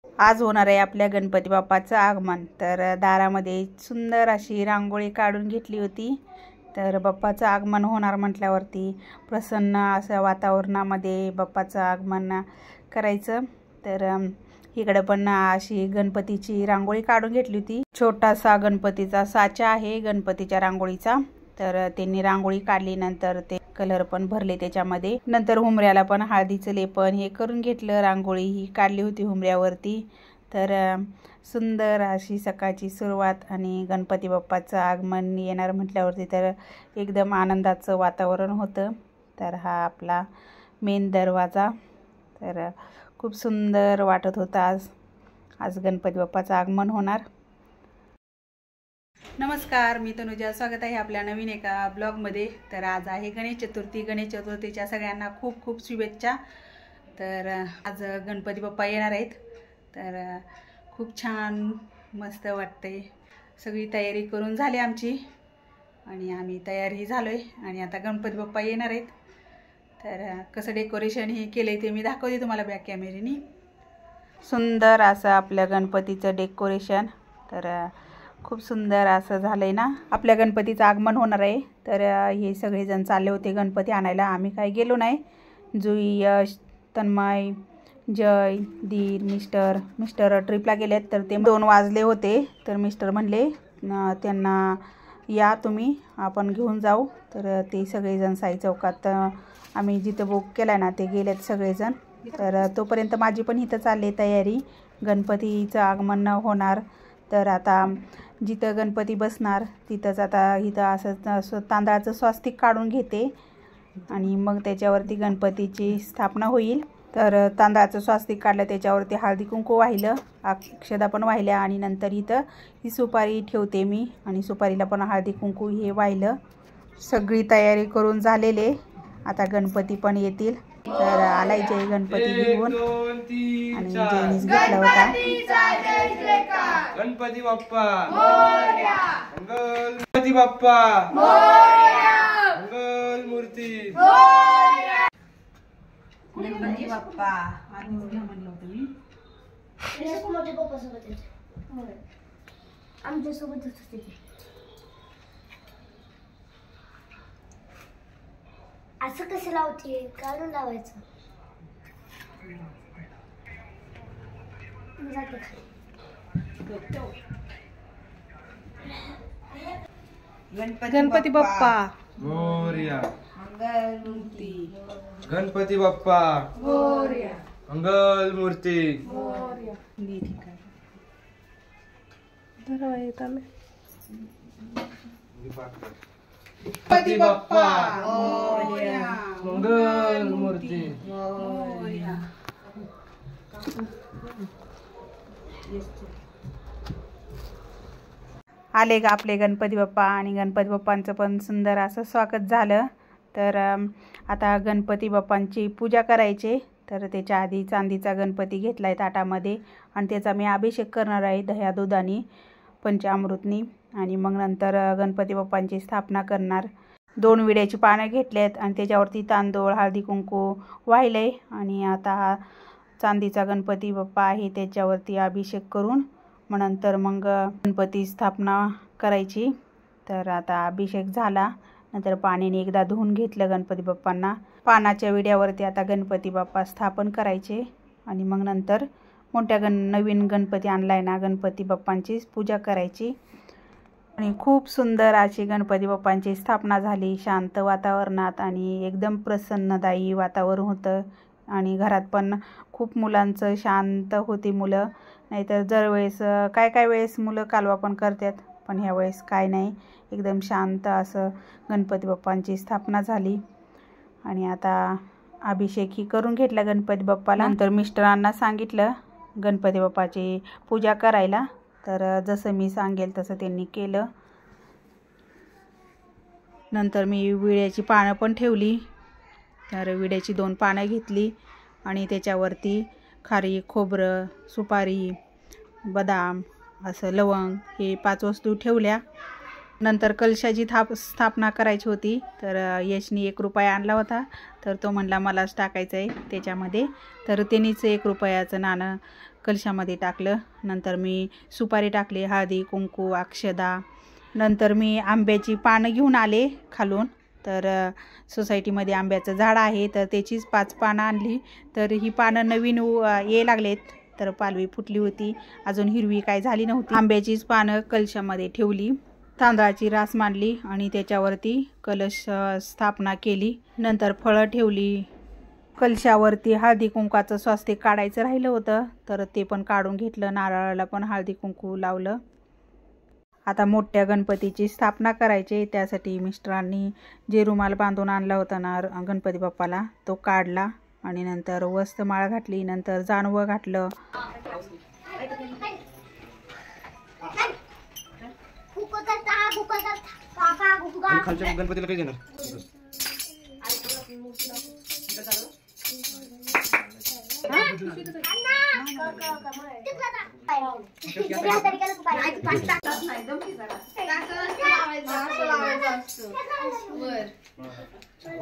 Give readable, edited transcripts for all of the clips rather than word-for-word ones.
आज होणार आहे आपल्या गणपती बाप्पाचं आगमन। तर दारामध्ये सुंदर अशी रांगोळी काढून घेतली होती। तर बाप्पाचं आगमन होणार म्हटल्यावरती प्रसन्न असं वातावरणामध्ये बाप्पाचं आगमन करायचं। तर इकडे पण अशी गणपतीची रांगोळी काढून घेतली होती। छोटासा गणपतीचा साचा आहे गणपतीच्या रांगोळीचा। तर त्यांनी रांगोळी काढली, नंतर ते कलर पण भरले त्याच्यामध्ये। नंतर हुमऱ्याला पण हळदीचं लेपन हे करून घेतलं। रांगोळी ही काढली होती हुमऱ्यावरती। तर सुंदर अशी सकाळची सुरुवात आणि गणपती बाप्पाचं आगमन येणार म्हटल्यावरती तर एकदम आनंदाचं वातावरण होतं। तर हा आपला मेन दरवाजा। तर खूप सुंदर वाटत होता। आज गणपती बाप्पाचं आगमन होणार। नमस्कार, मी तनुजा, स्वागत आहे आपल्या नवीन एका ब्लॉगमध्ये। तर आज आहे गणेश चतुर्थी। गणेश चतुर्थीच्या सगळ्यांना खूप खूप शुभेच्छा। तर आज गणपती बाप्पा येणार आहेत। तर खूप छान मस्त वाटते। सगळी तयारी करून झाली आमची आणि आम्ही तयारही झालोय आणि आता गणपती बाप्पा येणार आहेत। तर कसं डेकोरेशन हे केलंय ते मी दाखवते तुम्हाला बॅक कॅमेऱ्याने। सुंदर असं आपल्या गणपतीचं डेकोरेशन। तर खूप सुंदर असं झालंय ना। आपल्या गणपतीचं आगमन होणार आहे। तर हे सगळेजण चालले होते गणपती आणायला। आम्ही काही गेलो नाही। जुई, यश, तन्मय, जय, धीर, मिस्टर ट्रिपला गेलेत। तर ते 2 वाजले होते। तर मिस्टर म्हणले त्यांना या तुम्ही, आपण घेऊन जाऊ। तर ते सगळेजण साई चौकात आम्ही जिथं बुक केलाय ना ते गेलेत सगळेजण। तर तोपर्यंत माझी पण इथं चालली तयारी। गणपतीचं आगमन होणार। तर आता जिथं गणपती बसणार तिथंच आता इथं असं तांदळाचं स्वास्तिक काढून घेते आणि मग त्याच्यावरती गणपतीची स्थापना होईल। तर तांदळाचं स्वास्तिक काढलं, त्याच्यावरती हळदी कुंकू वाहिलं, अक्षदा पण वाहिल्या आणि नंतर इथं ही सुपारी ठेवते मी आणि सुपारीला पण हळदी कुंकू हे वाहिलं। सगळी तयारी करून झालेले। आता गणपती पण येतील। तर आलाय जय गणपती घेऊन आणि जयनीच घेतला होता। गणपती बाप्पा मोरया, गणपती बाप्पा मोरया, मंगल मूर्ती मोरया, गणपती बाप्पा आधीच घ्या म्हणलं होतं मी। मोठे पप्पा सोबत येते, आमच्या सोबत होते। असं कसं लावते, काढून लावायचं। गणपती बाप्पा मोरया, मंगल मूर्ती गणपती बाप्पा मोरया, मंगल मूर्ती मोरया। ठीक आहे, धरा येत आले। गणपती बाप्पा मोरया, मंगल मूर्ती मोरया। आले का आपले गणपती बाप्पा आणि गणपती बाप्पांचं पण सुंदर असं स्वागत झालं। तर आता गणपती बाप्पांची पूजा करायची। तर त्याच्या आधी चांदीचा गणपती घेतलाय ताटामध्ये आणि त्याचा मी अभिषेक करणार आहे दह्या दुधाने पंचामृतनी आणि मग नंतर गणपती बाप्पांची स्थापना करणार। 2 विड्याची पानं घेतलेत आणि त्याच्यावरती तांदूळ हळदी कुंकू वाहिलंय आणि आता हा चांदीचा गणपती बाप्पा आहे त्याच्यावरती अभिषेक करून मग नंतर मग गणपती स्थापना करायची। तर आता अभिषेक झाला, नंतर पाण्याने एकदा धुवून घेतलं गणपती बाप्पांना। पानाच्या विड्यावरती आता गणपती बाप्पा स्थापन करायचे आणि मग नंतर मोठ्या नवीन गणपती आणलाय ना गणपती बाप्पांची पूजा करायची। आणि खूप सुंदर अशी गणपती बाप्पांची स्थापना झाली शांत वातावरणात आणि एकदम प्रसन्नदायी वातावरण होतं। आणि घरात पण खूप मुलांचं शांत होती मुलं, नाहीतर दरवेळेस काय वेळेस मुलं कालवा पण करतात, पण ह्या वेळेस काय नाही, एकदम शांत असं गणपती बाप्पांची स्थापना झाली। आणि आता अभिषेक ही करून घेतला गणपती बाप्पाला। नंतर मिस्टरांना सांगितलं गणपती बाप्पाची पूजा करायला। तर जसं मी सांगेल तसं त्यांनी केलं। नंतर मी विड्याची पानं पण ठेवली। तर विड्याची 2 पानं घेतली आणि त्याच्यावरती खारी, खोबरं, सुपारी, बदाम, असं लवंग हे 5 वस्तू ठेवल्या। नंतर कलशाची स्थापना करायची होती, तर यशनी 1 रुपया आणला होता, तर तो म्हणला मलाच टाकायचं आहे त्याच्यामध्ये, तर त्यांनीच 1 रुपयाचं नाणं कलशामध्ये टाकलं. नंतर मी सुपारी टाकली, हळदी कुंकू अक्षदा. नंतर मी आंब्याची पानं घेऊन आले खालून, तर सोसायटीमध्ये आंब्याचं झाड आहे, तर त्याचीच 5 पानं आणली. तर ही पानं नवीन ये लागलेत, तर पालवी फुटली होती, अजून हिरवी काय झाली नव्हती. आंब्याचीच पानं कलशामध्ये ठेवली, तांदळाची रास मांडली आणि त्याच्यावरती कलश स्थापना केली. नंतर फळं ठेवली. कलशावरती हळदी कुंकाचं स्वास्तिक काढायचं राहिलं होतं, तर ते पण काढून घेतलं. नारळाला पण हळदी कुंकू लावलं. आता मोठ्या गणपतीची स्थापना करायची, त्यासाठी मिस्टरांनी जे रुमाल बांधून आणला होता ना गणपती बाप्पाला, तो काढला आणि नंतर वस्त्रमाळ घातली. नंतर जानवं घातलं. गणपतीला काही देणार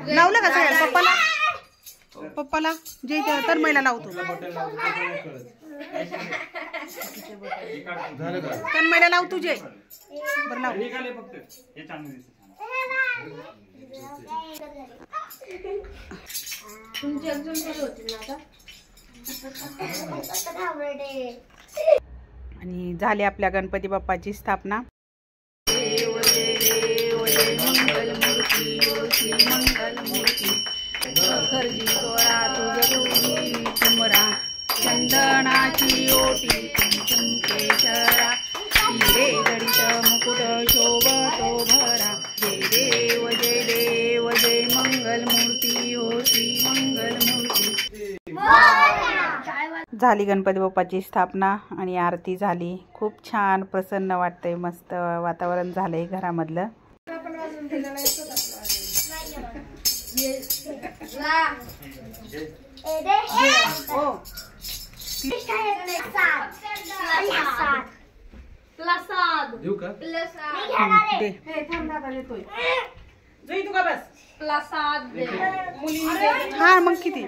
लावलं का सगळ्या पप्पाला? पप्पाला जे तन्मयला लावतो, तन्मयला लाव तुझे. बरं लाव. आणि झाली आपल्या गणपती बाप्पाची स्थापना. चंदनाची ओटी कुंकेशरा, हिरे जडित मुकुट शोभतो भरा. जय देव जय मंगल मूर्ती हो श्री मंगल मूर्ती. झाली गणपती बाप्पाची स्थापना आणि आरती झाली. खूप छान प्रसन्न वाटतंय, मस्त वातावरण झालंय घरामधलं. देऊ का? हा मग किती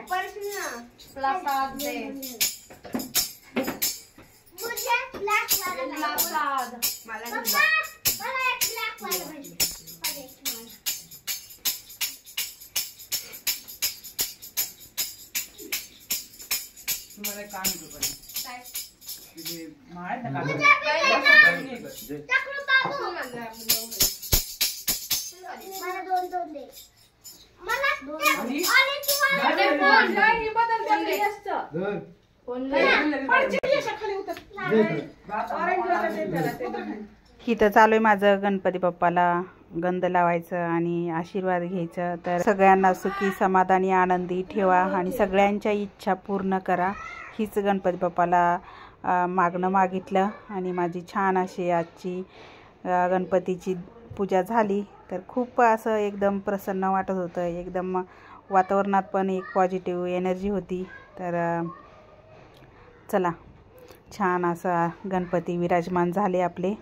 इथं चालू आहे माझं गणपती बाप्पाला गंध लावायचं आणि आशीर्वाद घ्यायचं. तर सगळ्यांना सुखी समाधानी आनंदी ठेवा आणि सगळ्यांच्या इच्छा पूर्ण करा, हीच गणपती बाप्पाला मागणं मागितलं. आणि माझी छान अशी आजची गणपतीची पूजा झाली. तर खूप असं एकदम प्रसन्न वाटत होतं, एकदम वातावरणात पण एक पॉझिटिव्ह एनर्जी होती. तर चला, छान असा गणपती विराजमान झाले आपले.